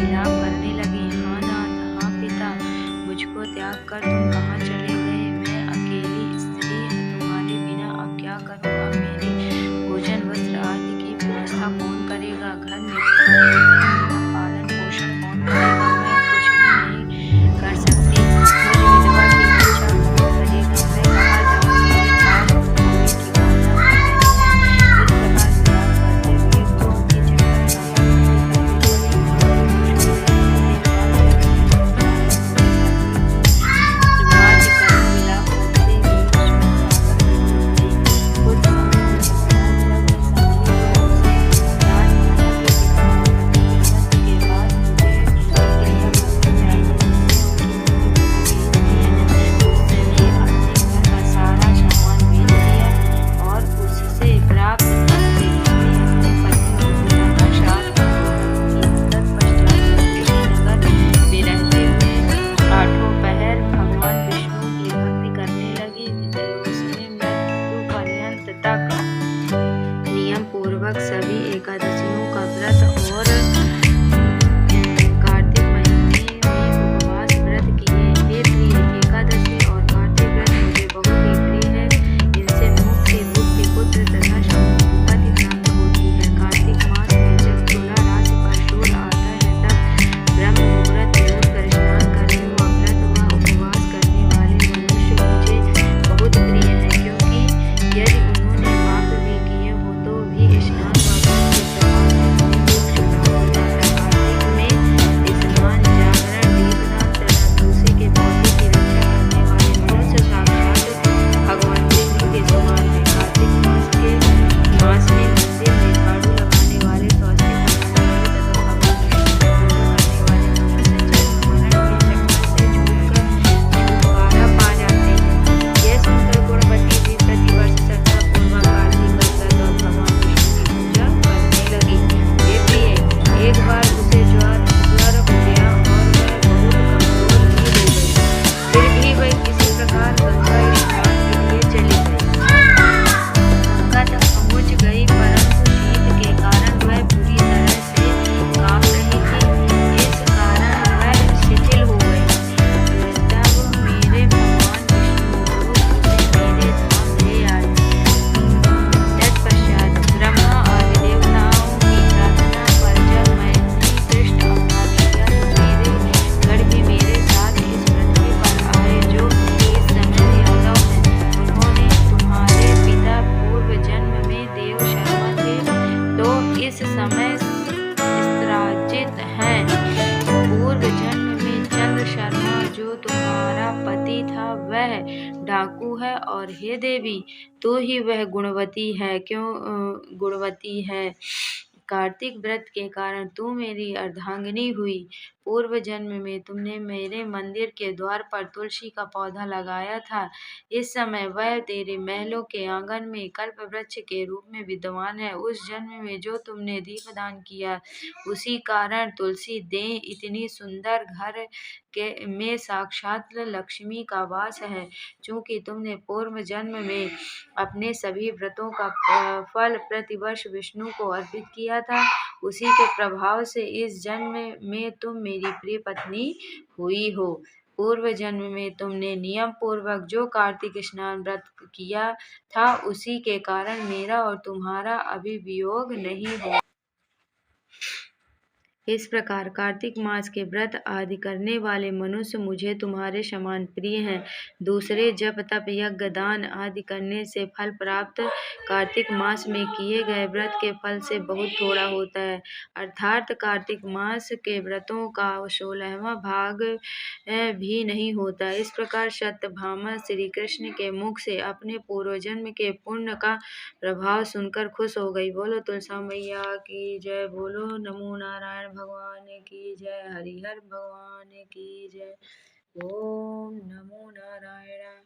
विलाप करने लगी। हाँ नाथ, हाँ पिता, मुझको त्याग कर तुम कहाँ चले गए? मैं अकेली स्त्री तुम्हारे बिना अब क्या करूँ? अब मेरे भोजन वस्त्र आदि की व्यवस्था कौन करेगा? घर में मेरा पालन पोषण कौन करेगा? मैं कुछ भी नहीं कर सकती। मुझ विधवा की रक्षा कौन करेगा? मैं कहाँ जाऊँ? मेरे पास तो कोई ठिकाना भी नहीं है। इस प्रकार विलाप करते हुए वो उनकी चक्कर काटा करती लगी। मुझको देखकर राज्य करुण विलाप करते हुए शोक सागर में डूब गई। कुछ समय के पश्चात जब संध्या हुई तो उसे राजमाता के पिता दशरथ के पास मुझे क्रिया करनी चाहिए। उसने उनको भेज दिया। उसने अपने घर का सारा सामान बेच दिया और उससे प्राप्त धन से उसने अपनी पत्नी उर्मिला का श्राद्ध किया। तत्पश्चात वह कुशीनगर में रहते हुए आठों पहर भगवान विष्णु की भक्ति करने लगी। उसने मृत्यु पर्यंत तक नियम पूर्वक सभी एकादशियों का व्रत और कार्तिक महीने में उपवास व्रत किए। हे प्रिय, एकादशी और कार्तिक व्रत मुझे बहुत ही प्रिय है। इनसे मुक्ति, बुद्धि, पुत्र तथा संपत्ति प्राप्त होती है। कार्तिक मास में जब तुला राशि पर सूर्य आता है तब ब्रह्म मुहूर्त में उठकर स्नान करने व व्रत व उपवास करने वाले मनुष्य मुझे बहुत प्रिय हैं, क्योंकि यदि उन्होंने पाप भी किए हो तो भी स्नान व व्रत के प्रभाव से उन्हें मोक्ष प्राप्त हो जाता है। कार्तिक में स्नान, जागरण, दीपदान तथा तुलसी के पौधे की रक्षा करने वाले मनुष्य साक्षात भगवान विष्णु के समान हैं। कार्तिक मास में मंदिर में झाड़ू लगाने वाले, स्वास्तिक बनाने वाले तथा भगवान विष्णु की पूजा करने वाले मनुष्य जन्म मरण के चक्कर से छुटकारा पा जाते हैं। यह सुनकर गुणवती भी प्रतिवर्ष श्रद्धापूर्वक कार्तिक व्रत और भगवान विष्णु की पूजा करने लगी। हे प्रिय, एक बार उसे ज्वर हो गया और वह बहुत कमजोर भी हो गई। फिर भी वह किसी प्रकार गंगा स्नान के लिए चली गई। गंगा तक पहुँच गई, परंतु शीत के कारण वह बुरी तरह से काँप रही थी। इस कारण वह शिथिल हो गई। तब मेरे भगवान विष्णु लोग उसे मेरे धाम ले आए। तत्पश्चात ब्रह्मा आदि देवताओं की प्रार्थना पर जब मैंने कृष्ण अवतार लिया तो मेरे गण भी मेरे साथ इस पृथ्वी पर आए, जो कि इस समय यादव हैं। उन्होंने तुम्हारे पिता पूर्व जन्म में देव शर्मा थे, तो इस समय स्त्राजित हैं। पूर्व जन्म में चंद्र शर्मा जो तुम्हारा पति था वह डाकू है, और हे देवी, तो ही वह गुणवती है। गुणवती है। कार्तिक व्रत के कारण तू मेरी अर्धांगिनी हुई। पूर्व जन्म में तुमने मेरे मंदिर के द्वार पर तुलसी का पौधा लगाया था। इस समय वह तेरे महलों के आंगन में कल्प वृक्ष के रूप में विद्यमान है। उस जन्म में जो तुमने दीपदान किया, उसी कारण तुलसी देह इतनी सुंदर घर में साक्षात लक्ष्मी का वास है। चूंकि तुमने पूर्व जन्म में अपने सभी व्रतों का फल प्रतिवर्ष विष्णु को अर्पित किया था, उसी के प्रभाव से इस जन्म में तुम मेरी प्रिय पत्नी हुई हो। पूर्व जन्म में तुमने नियम पूर्वक जो कार्तिक स्नान व्रत किया था, उसी के कारण मेरा और तुम्हारा अभी वियोग नहीं हो। इस प्रकार कार्तिक मास के व्रत आदि करने वाले मनुष्य मुझे तुम्हारे समान प्रिय हैं। दूसरे जप तप यज्ञ दान आदि करने से फल प्राप्त कार्तिक मास में किए गए व्रत के फल से बहुत थोड़ा होता है। अर्थात कार्तिक मास के व्रतों का 16वां भाग भी नहीं होता। इस प्रकार सत्यभामा श्री कृष्ण के मुख से अपने पूर्व जन्म के पुण्य का प्रभाव सुनकर खुश हो गई। बोलो तुलसा मैया की जय। बोलो नमो नारायण भगवान की जय। हरिहर भगवान की जय। ओम नमो नारायण।